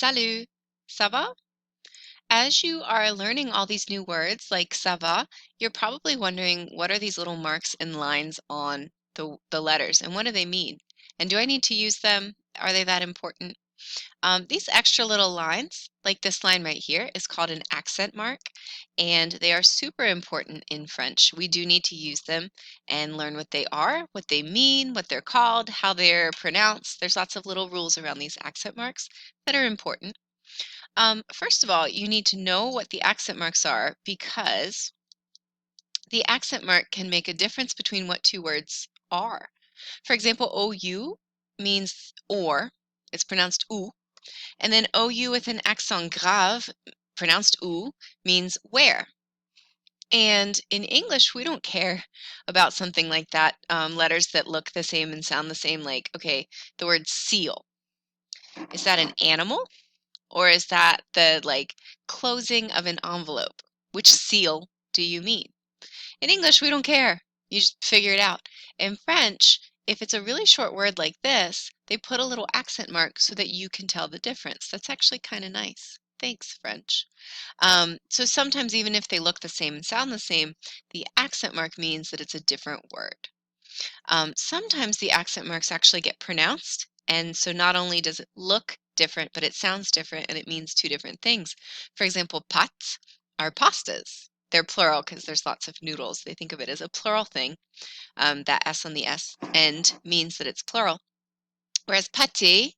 Salut, ça va? As you are learning all these new words like ça va, you're probably wondering what are these little marks and lines on the letters and what do they mean? And do I need to use them? Are they that important? These extra little lines, like this line right here, is called an accent mark, and they are super important in French. We do need to use them and learn what they are, what they mean, what they're called, how they're pronounced. There's lots of little rules around these accent marks that are important. First of all, you need to know what the accent marks are because the accent mark can make a difference between what two words are. For example, OU means or, it's pronounced ou, and then OU with an accent grave, pronounced ou, means where. And in English, we don't care about something like that, letters that look the same and sound the same, like, okay, the word seal. Is that an animal? Or is that the closing of an envelope? Which seal do you mean? In English, we don't care. You just figure it out. In French, if it's a really short word like this, they put a little accent mark so that you can tell the difference. That's actually kind of nice. Thanks, French. So sometimes even if they look the same and sound the same, the accent mark means that it's a different word. Sometimes the accent marks actually get pronounced, and so not only does it look different, but it sounds different and it means two different things. For example, pâtes are pastas. They're plural because there's lots of noodles. They think of it as a plural thing. That S on the S end means that it's plural. Whereas pâté,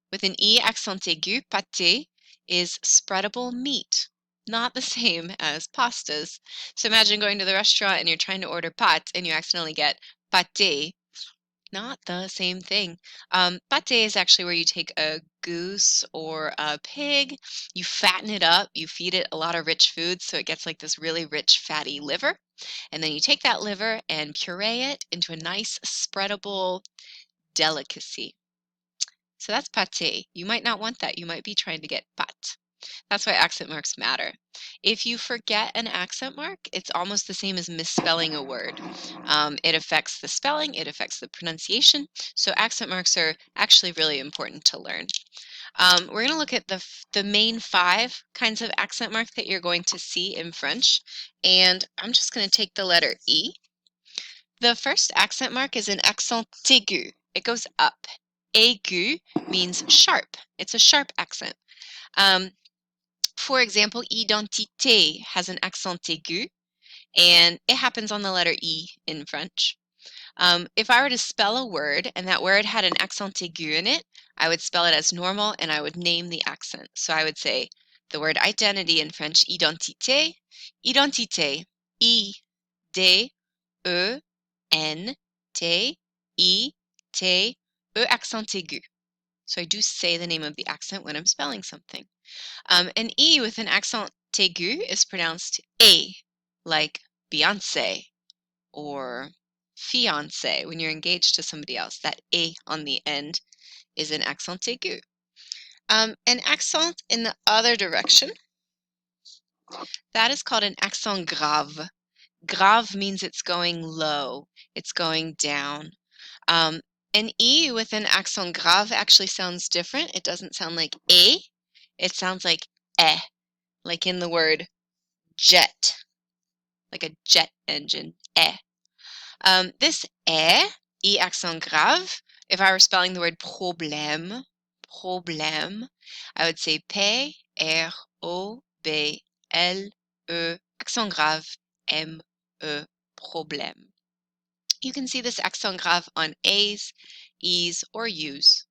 with an E accent aigu, pâté is spreadable meat. Not the same as pastas. So imagine going to the restaurant and you're trying to order pâtes and you accidentally get pâté. Not the same thing. Pâté is actually where you take a goose or a pig, you fatten it up, you feed it a lot of rich foods so it gets like this really rich fatty liver, and then you take that liver and puree it into a nice spreadable delicacy. So that's pâté. You might not want that. You might be trying to get pâte. That's why accent marks matter. If you forget an accent mark, it's almost the same as misspelling a word. It affects the spelling, it affects the pronunciation, so accent marks are actually really important to learn. We're going to look at the main 5 kinds of accent mark that you're going to see in French, and I'm just going to take the letter E. The first accent mark is an accent aigu. It goes up. Aigu means sharp. It's a sharp accent. For example, identité has an accent aigu, and it happens on the letter E in French. If I were to spell a word and that word had an accent aigu in it, I would spell it as normal and I would name the accent. So I would say the word identity in French, identité, identité, I, D, E, N, T, I, T, E accent aigu. So I do say the name of the accent when I'm spelling something. An E with an accent aigu is pronounced A, like Beyonce or fiance when you're engaged to somebody else. That A on the end is an accent aigu. An accent in the other direction, that is called an accent grave. Grave means it's going low, it's going down. An E with an accent grave actually sounds different. It doesn't sound like A, it sounds like eh, like in the word jet, like a jet engine, eh. This E accent grave, if I were spelling the word problème, I would say P-R-O-B-L-E, accent grave, M-E, problème. You can see this accent grave on A's, E's, or U's.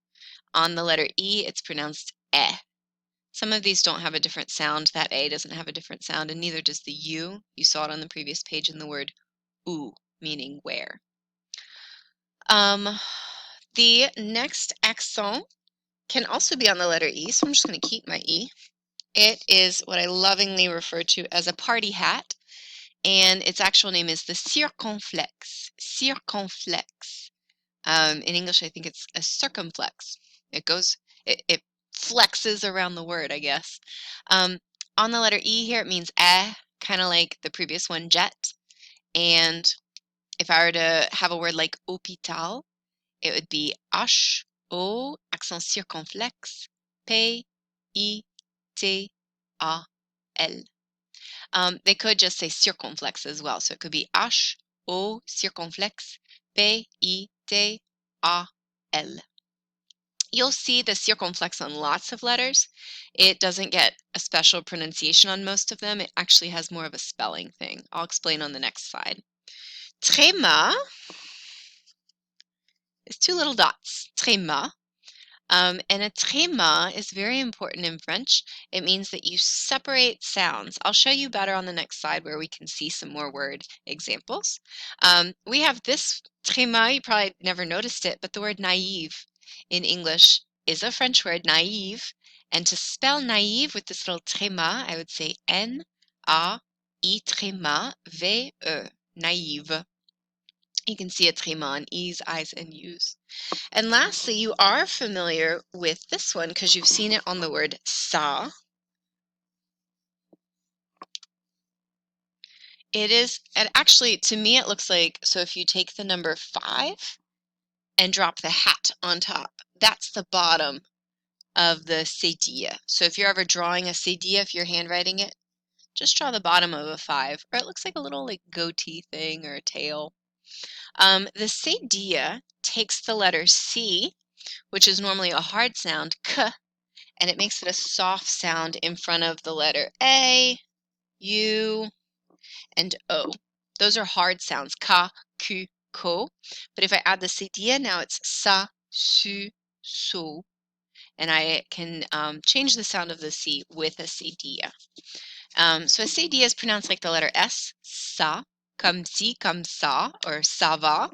On the letter E, it's pronounced eh. Some of these don't have a different sound. That A doesn't have a different sound, and neither does the U. You saw it on the previous page in the word où, meaning where. The next accent can also be on the letter E, so I'm just going to keep my E. It is what I lovingly refer to as a party hat, and its actual name is the circonflexe. Circonflexe. In English, I think it's a circumflex. It flexes around the word, I guess. On the letter E here, it means kind of like the previous one, jet. And if I were to have a word like hôpital, it would be H-O, accent circonflexe, P-I-T-A-L. P-I-T-A-L. They could just say circonflexe as well. So it could be H-O circonflexe, P-I-T-A-L. You'll see the circumflex on lots of letters. It doesn't get a special pronunciation on most of them. It actually has more of a spelling thing. I'll explain on the next slide. Tréma is two little dots. Tréma. And a tréma is very important in French. It means that you separate sounds. I'll show you better on the next slide where we can see some more word examples. We have this tréma, you probably never noticed it, but the word naive in English is a French word, naive. And to spell naive with this little tréma, I would say N-A-I tréma V-E, naive. You can see a tréma on E's, I's, and U's. And lastly, you are familiar with this one because you've seen it on the word ça. It is, and actually to me it looks like, so if you take the number 5 and drop the hat on top, that's the bottom of the cédille. So if you're ever drawing a cédille, if you're handwriting it, just draw the bottom of a 5, or it looks like a little like goatee thing or a tail. The cédille takes the letter C, which is normally a hard sound, k, and it makes it a soft sound in front of the letter A, U, and O. Those are hard sounds, ka, ku, ko. But if I add the cédille, now it's sa, su, so. And I can change the sound of the C with a cédille. So a cédille is pronounced like the letter S, sa, comme si, comme ça, or ça va.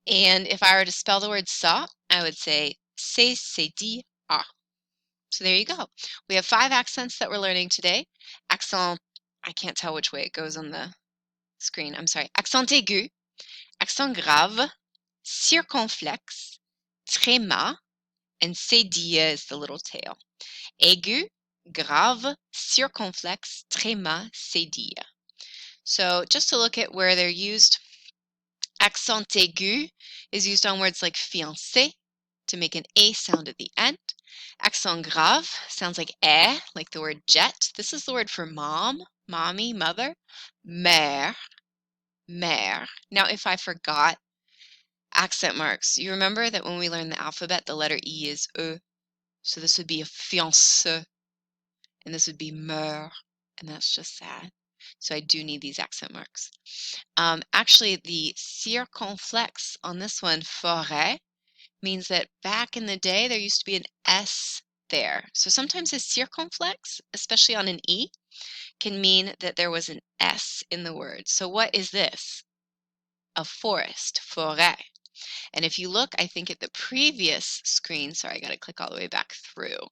And if I were to spell the word ça, I would say c'est cédille a. So there you go. We have 5 accents that we're learning today. Accent, I can't tell which way it goes on the screen. I'm sorry. Accent aigu, accent grave, circonflexe, tréma, and cédille is the little tail. Aigu, grave, circonflexe, tréma, cédille. So just to look at where they're used, accent aigu is used on words like fiancé to make an A sound at the end. Accent grave sounds like eh, like the word jet. This is the word for mom, mommy, mother. Mère, mère. Now, if I forgot accent marks, you remember that when we learn the alphabet, the letter E is E. So this would be a fiancé, and this would be mère, and that's just sad. So I do need these accent marks. Actually, the circonflexe on this one, forêt, means that back in the day, there used to be an S there. So sometimes a circonflexe, especially on an E, can mean that there was an S in the word. So what is this? A forest, forêt. And if you look, I think at the previous screen, sorry, I got to click all the way back through.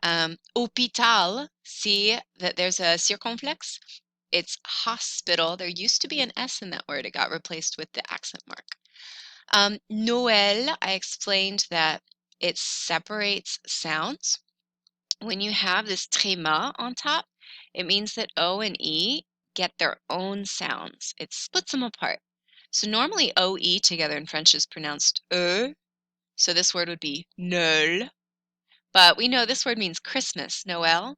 Hôpital, see that there's a circonflexe? It's hospital. There used to be an S in that word. It got replaced with the accent mark. Noël, I explained that it separates sounds. When you have this tréma on top, it means that O and E get their own sounds. It splits them apart. So normally O-E together in French is pronounced E. So this word would be Noël. But we know this word means Christmas, Noël.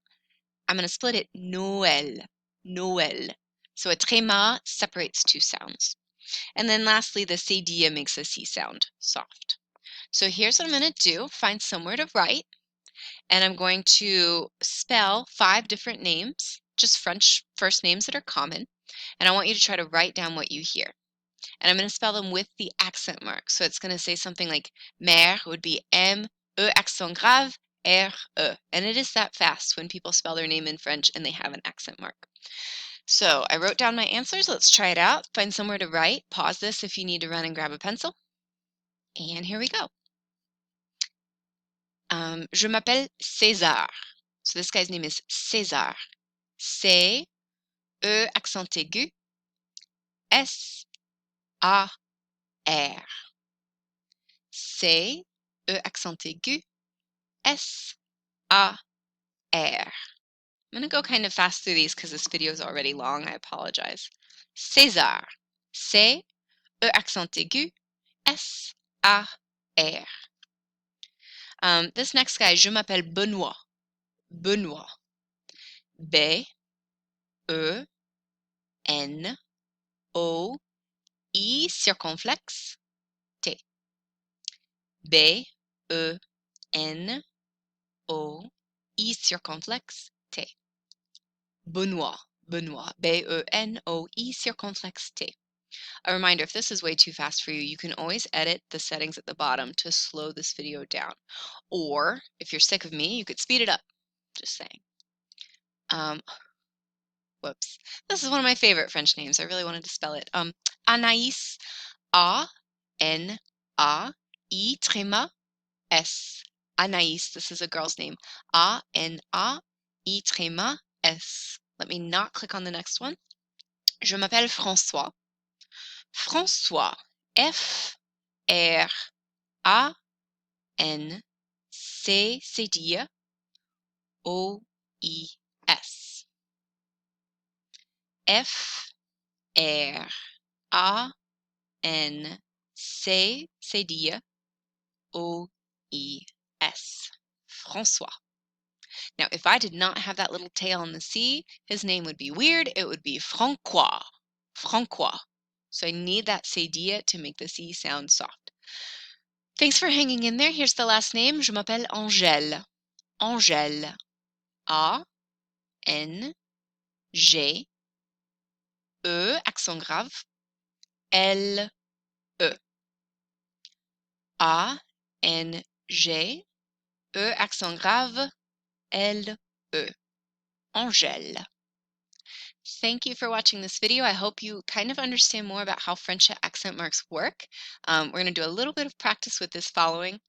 I'm going to split it, Noël, Noël. So a tréma separates two sounds. And then lastly, the cédille makes a C sound, soft. So here's what I'm going to do. Find somewhere to write. And I'm going to spell 5 different names, just French first names that are common. And I want you to try to write down what you hear. And I'm going to spell them with the accent mark. So it's going to say something like mère would be M-E accent grave, R-E. And it is that fast when people spell their name in French and they have an accent mark. So I wrote down my answers. Let's try it out. Find somewhere to write. Pause this if you need to run and grab a pencil. And here we go. Je m'appelle César. So this guy's name is César. C, E accent aigu, S, A, R. C, E accent aigu, S, A, R. I'm going to go kind of fast through these because this video is already long. I apologize. César. C, E accent aigu, S, A, R. This next guy, je m'appelle Benoît. Benoît. B, E, N, O, I circonflexe, T. B, E, N, O, I circonflexe, T. Benoît. Benoît. B-E-N-O-I circonflexe T. A reminder, if this is way too fast for you, you can always edit the settings at the bottom to slow this video down. Or, if you're sick of me, you could speed it up. Just saying. Whoops. This is one of my favorite French names. I really wanted to spell it. Anaïs. A-N-A-I tréma S. Anaïs. This is a girl's name. A-N-A-I tréma S. Let me not click on the next one. Je m'appelle François. François. F-R-A-N-C, c'est dire, O-I-S. F-R-A-N-C, c'est dire, O-I-S. François. Now, if I did not have that little tail on the C, his name would be weird. It would be Francois. Francois. So I need that cédille to make the C sound soft. Thanks for hanging in there. Here's the last name. Je m'appelle Angèle. Angèle. A-N-G. E, accent grave. L-E. A-N-G. E, accent grave. L-E. Angèle. Thank you for watching this video. I hope you kind of understand more about how French accent marks work. We're going to do a little bit of practice with this following,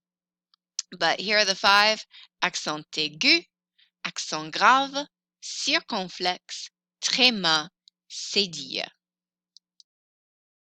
but here are the 5: accent aigu, accent grave, circonflexe, tréma, cédille.